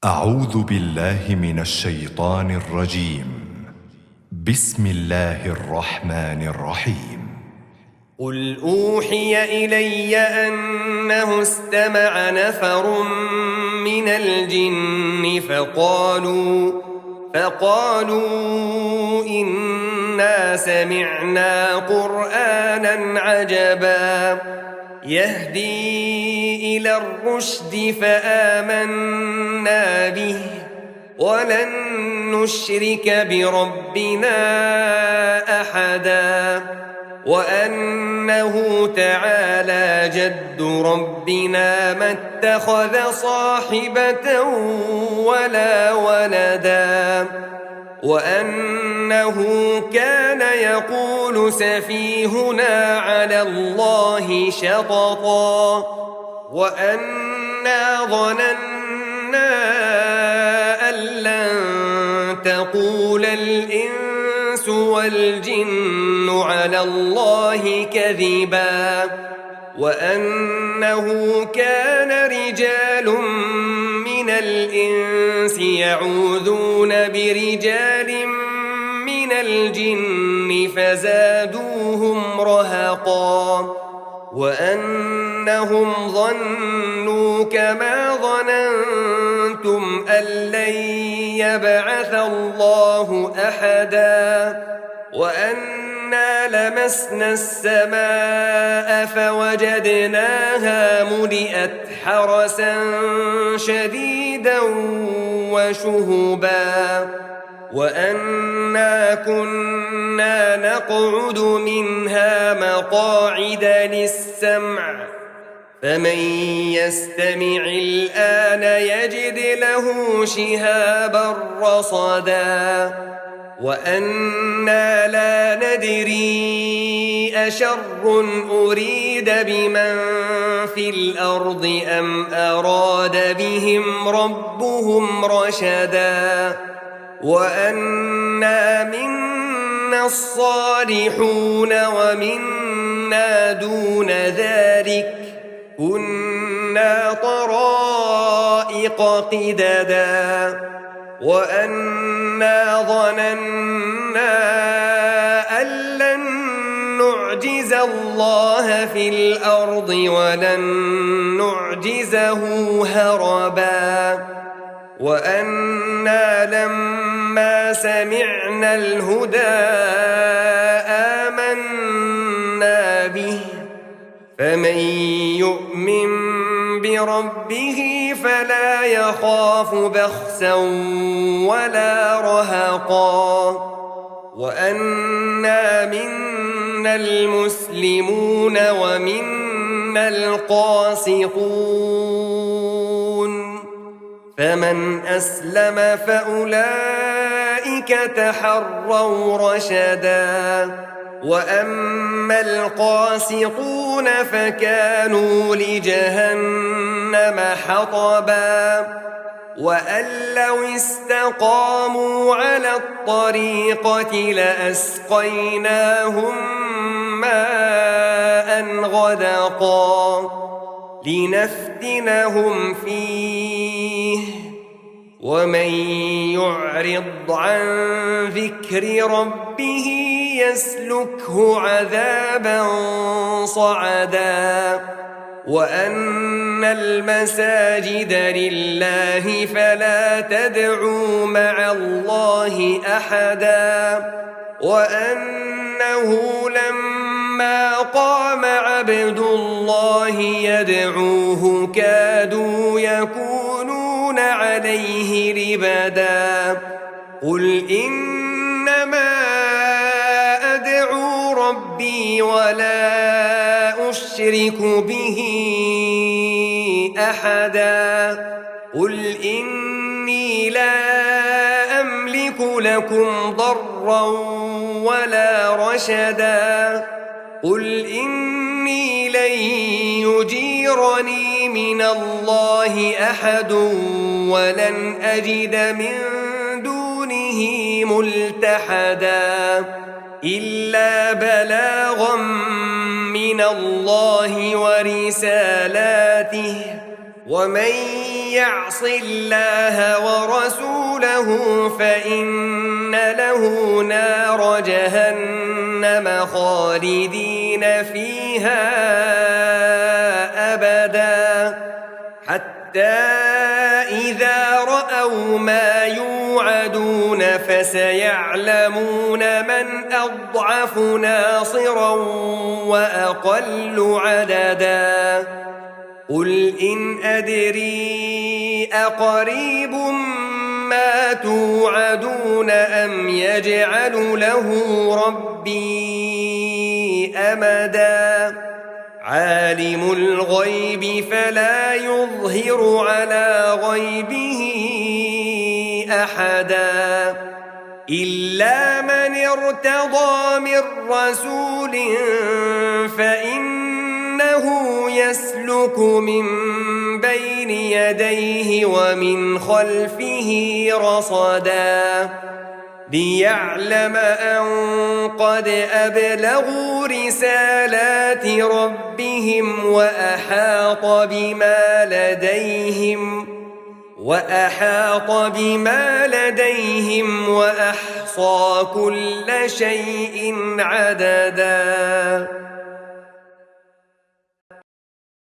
أعوذ بالله من الشيطان الرجيم. بسم الله الرحمن الرحيم. قل أوحي إلي أنه استمع نفر من الجن فقالوا إنا سمعنا قرآنا عجبا يهدي إلى الرشد فآمنا به ولن نشرك بربنا أحدا وأنه تعالى جد ربنا ما اتخذ صاحبة ولا ولدا وأنه كان يقول سفيهنا على الله شططا وأنا ظننا أن لن تقول الإنس والجن على الله كذبا وأنه كان رجال من الإنس يعوذون برجال من الجن فزادوهم رهقا وأنهم ظنوا كما ظننتم أن لن يبعث الله أحدا وأنا لمسنا السماء فوجدناها ملئت حرسا شديدا وشهبا وأنا كنا نقعد منها مقاعد للسمع فمن يستمع الآن يجد له شهابا رصدا وأنا لا ندري أشر أريد بمن في الأرض أم أراد بهم ربهم رشدا وأنا منا الصالحون ومنا دون ذلك كنا طرائق قددا وأنا ظننا أن لن نعجز الله في الأرض ولن نعجزه هربا وأنا لما سمعنا الهدى آمنا به فمن يؤمن بربه فلا يخاف بخسا ولا رهقا وأنا منا المسلمون ومنا القاسطون فمن أسلم فأولئك تحروا رشدا وأما القاسطون فكانوا لجهنم حطبا وأن لو استقاموا على الطريقة لأسقيناهم ماء غدقا لنفتنهم فيه ومن يعرض عن ذكر ربه يسلكه عذابا صعدا وأن المساجد لله فلا تدعوا مع الله أحدا وأنه لما قام عبد الله يدعوه كادوا يكونون عليه لبدا قل إنما أدعو ربي ولا أشرك به أحدا قل إني لا أملك لكم ضرا ولا رشدا قل إني لن يجيرني من الله أحد ولن أجد من دونه ملتحدا إلا بلاغا من الله ورسالاته ومن يعص الله ورسوله فإن له نار جهنم خالدين فيها أبدا حتى إذا رأوا ما يوعدون فسيعلمون من أضعف ناصرا وأقل عددا قل إن أدري أقريب ما توعدون أم يجعل له ربي أمدا عالم الغيب فلا يظهر على غيبه أحدا إلا من ارتضى من رسول فإنه يسلك من بين يديه ومن خلفه رصدا ليعلم أن قد أبلغوا رسالات ربهم وأحاط بما لديهم وأحصى كل شيء عددا